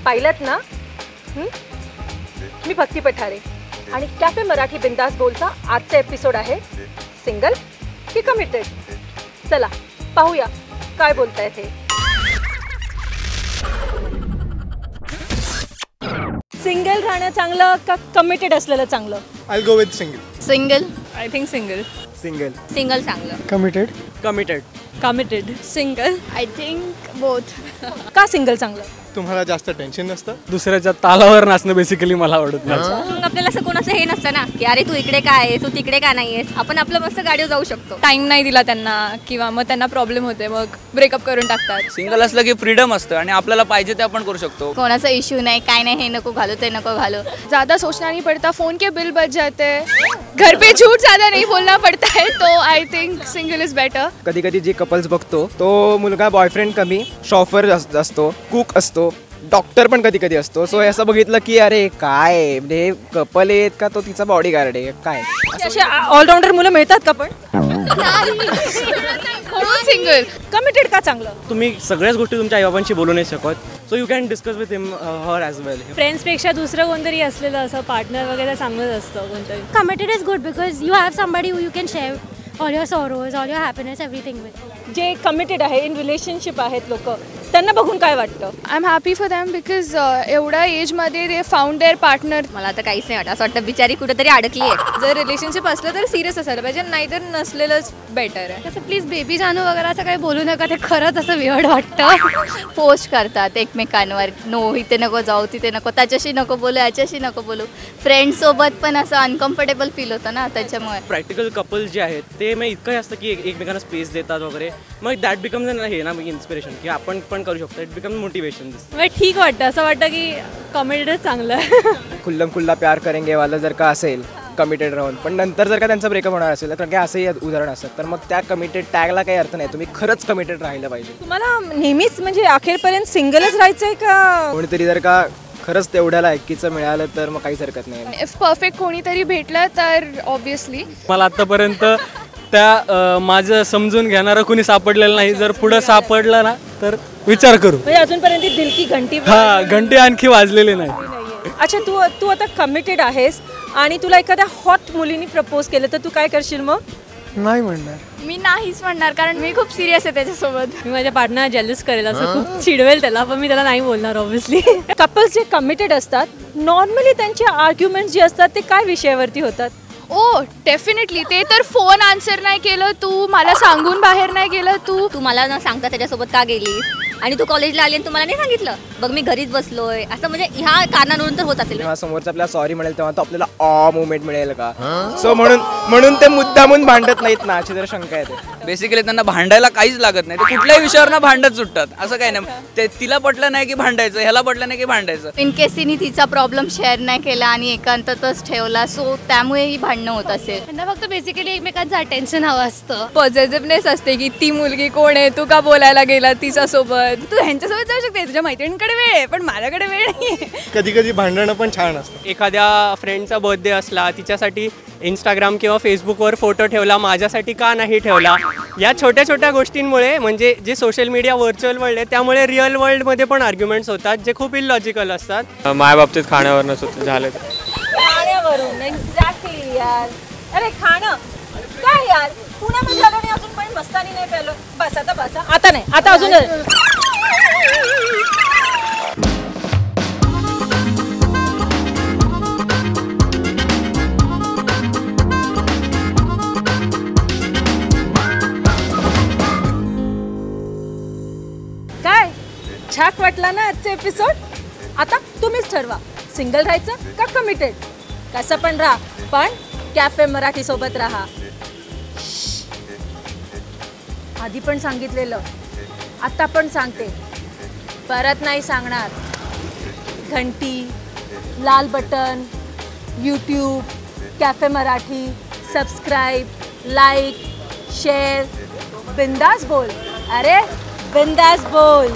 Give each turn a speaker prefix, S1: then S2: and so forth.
S1: पाहिलत ना? मी भक्ती पठारे आणि कॅफे मराठी बिंदास बोलचा आजचा एपिसोड आहे सिंगल की कमिटेड. चला पाहूया काय बोलतायत हे. सिंगल राहणं चांगलं का कमिटेड असलेलं चांगलं?
S2: I'll go with single.
S3: Single.
S1: I think single.
S2: Single.
S3: Single चांगलं.
S2: Committed.
S4: Committed.
S1: Committed. Single.
S3: I think both.
S1: का सिंगल चांगलं?
S2: तुम्हाला जास्त टेन्शन नसतं.
S4: दुसऱ्याच्या तालावर नाचणं बेसिकली मला आवडत नाही.
S3: मग आपल्याला असं कोणाचं हे नसतं ना की अरे तू इकडे काय आहे, तू तिकडे का नाही आहेस. आपण आपलं मस्त गाडीवर जाऊ शकतो.
S5: टाइम नाही दिला त्यांना किंवा मग त्यांना प्रॉब्लेम होते, मग ब्रेकअप करून टाकतात.
S6: सिंगल असलं की फ्रीडम असतं आणि आपल्याला पाहिजे ते आपण करू शकतो.
S3: कोणाचा इश्यू नाही, काय नाही, हे नको घालू ते नको घालू.
S5: ज़्यादा सोचना नहीं पड़ता, फ़ोन के बिल बच जाते हैं, घर पे झूठ ज़्यादा नहीं बोलना पड़ता है, तो I think single is better.
S7: कधी कधी जे कपल्स बघतो तो मुलगा बॉयफ्रेंड कमी शॉफर असतो, कुक असतो, डॉक्टर पण कधी कधी असतो. सो असं बघितलं की अरे काय म्हणजे कपल आहेत का तो तिचा बॉडीगार्ड आहे काय.
S1: असे ऑलराऊंडर मुलं मिळतात का पण?
S5: सिंगल.
S1: कमिटेड का चांगलं?
S4: तुम्ही सगळ्याच गोष्टी तुमच्या आईबाबांशी बोलू नाही शकत, so you can discuss with him her as well.
S8: फ्रेंड्सपेक्षा दुसरं कोणतरी असलेलं असं पार्टनर वगैरे चांगलंच असतं कोणतरी.
S9: Committed is good because you have somebody who you can share all your sorrows, all your happiness, everything with.
S1: जे कमिटेड आहे, इन रिलेशनशिप आहेत लोक, त्यांना बघून काय वाटतं?
S5: I am happy for them because एवढ्या एजमध्ये दे फाउंड देअर पार्टनर.
S3: मला तर काहीच नाही वाटत, असं वाटतं बिचारी कुठेतरी अडकली आहे.
S5: जर रिलेशनशिप असलं तर सिरियस असायला पाहिजे, नाहीतर नसलेलंच बेटर आहे.
S9: तसं प्लीज बेबी जानू वगैरे असं काही बोलू नका, ते खरंच असं वियर्ड वाटतं.
S3: पोस्ट करतात एकमेकांवर, नो इथे नको जाऊ, तिथे नको, त्याच्याशी नको बोलू, याच्याशी नको बोलू. फ्रेंड्ससोबत पण असं अनकम्फर्टेबल फील होतं ना त्याच्यामुळे.
S4: प्रॅक्टिकल कपल जे आहेत ते मग इतकं असतं की एकमेकांना स्पेस देतात वगैरे, मग दॅट बिकम्स हे ना इन्स्पिरेशन की आपण पण करू शकतो. It becomes motivation.
S8: मग ठीक वाटतं, असं वाटतं की कमिटेडच चांगलं आहे.
S7: खुल्लम खुल्ला प्यार करेंगे वाला जर का असेल कमिटेड राहून, पण नंतर जर का त्यांचा ब्रेकअप होणार असेल तर काय असंही उदाहरण असतं, तर मग त्या कमिटेड टॅगला काही अर्थ नाही. तुम्ही खरंच कमिटेड राहिलं पाहिजे.
S1: तुम्हाला नेहमीच म्हणजे अखेरपर्यंत सिंगलच राहायचंय का?
S7: कोणीतरी जर का खरंच तेवढ्याला ऐकीचं मिळालं तर मग काहीच हरकत नाही.
S5: इफ परफेक्ट कोणीतरी भेटलं तर ऑब्विसली.
S4: मला आत्तापर्यंत त्या माझं समजून घेणारं कोणी सापडलेलं नाही. जर पुढं सापडलं ना तर विचार करू.
S1: म्हणजे अजूनपर्यंत दिल की घंटी
S4: घंटे आणखी वाजलेली नाही.
S1: अच्छा, तू आता कमिटेड आहेस आणि तुला एखाद्या हॉट मुलीने प्रपोज केलं तर तू काय करशील मग?
S2: नाही म्हणणार.
S5: मी नाहीच म्हणणार, कारण मी खूप सिरियस आहे त्याच्यासोबत.
S8: मी माझ्या पार्टनर जेलस करेल, असं खूप चिडवेल त्याला, पण मी त्याला नाही बोलणार ऑब्व्हियसली.
S1: कपल्स जे कमिटेड असतात नॉर्मली त्यांचे आर्ग्युमेंट्स जे असतात ते काय विषयावरती होतात?
S5: ओ डेफिनेटली. ते तर फोन आन्सर नाही केलं तू, मला सांगून बाहेर नाही गेलं
S3: तू मला न सांगता त्याच्यासोबत का गेली, आणि तू कॉलेजला आली आणि तुम्हाला नाही सांगितलं, बघ मी घरीच बसलोय, असं म्हणजे ह्या कारणावरून तर होत असेल.
S7: जेव्हा समोरचा आपल्याला सॉरी म्हणेल तेव्हा तो आपल्याला मुवमेंट मिळेल का. सो म्हणून ते मुद्दामून भांडत नाहीत ना, अशी जर शंका येते.
S6: बेसिकली त्यांना भांडायला काहीच लागत नाही. ते कुठल्याही विषयावर ना भांडत सुटतात. असं काही नाही. ते तिला पटलं नाही की भांडायचं, ह्याला पटलं नाही की भांडायचं.
S3: इन केस तिने तिचा प्रॉब्लेम शेअर नाही केला आणि एकांतातच ठेवला, सो त्यामुळेही भांडणं होत असेल.
S9: त्यांना फक्त बेसिकली एकमेकांचं अटेन्शन हवं असतं.
S5: पॉझिटिव्हनेस असते की ती मुलगी कोण आहे, तू का बोलायला गेला तिच्यासोबत, तू ह्यांच्यासोबत जाऊ शकते, तुझ्या मैत्रिणीकडे वेळ आहे पण माझ्याकडे वेळ नाही.
S2: कधी कधी भांडणं पण छान असतं.
S4: एखाद्या फ्रेंडचा बर्थडे असला, तिच्यासाठी इंस्टाग्राम किंवा फेसबुकवर फोटो ठेवला, माझ्यासाठी का नाही ठेवला. या छोट्या छोट्या गोष्टींमुळे म्हणजे जे सोशल मीडिया व्हर्च्युअल वर्ल्ड आहे त्यामुळे रिअल वर्ल्डमध्ये पण आर्ग्युमेंट्स होतात जे खूप इलॉजिकल असतात. माझ्या बाबतीत खाण्यावरनं झालं.
S1: खाण्यावरून एक्झॅक्टली यार. अरे खाणं काय यार, पुण्यामध्ये आलो नाही अजून पण मस्तानी नाही प्यालो. बस आता नाही, आता अजून काय छाक वाटला ना आजचा एपिसोड? आता तुम्हीच ठरवा, सिंगल राहायचं का कमिटेड. कसं पण राहा, पण कॅफे मराठी सोबत राहा. आधी पण सांगितलेलं, आता पण सांगते, परत नाही सांगणार. घंटी, लाल button, YouTube, cafe Marathi, subscribe, like, share. बिंदास बोल, अरे बिंदास बोल.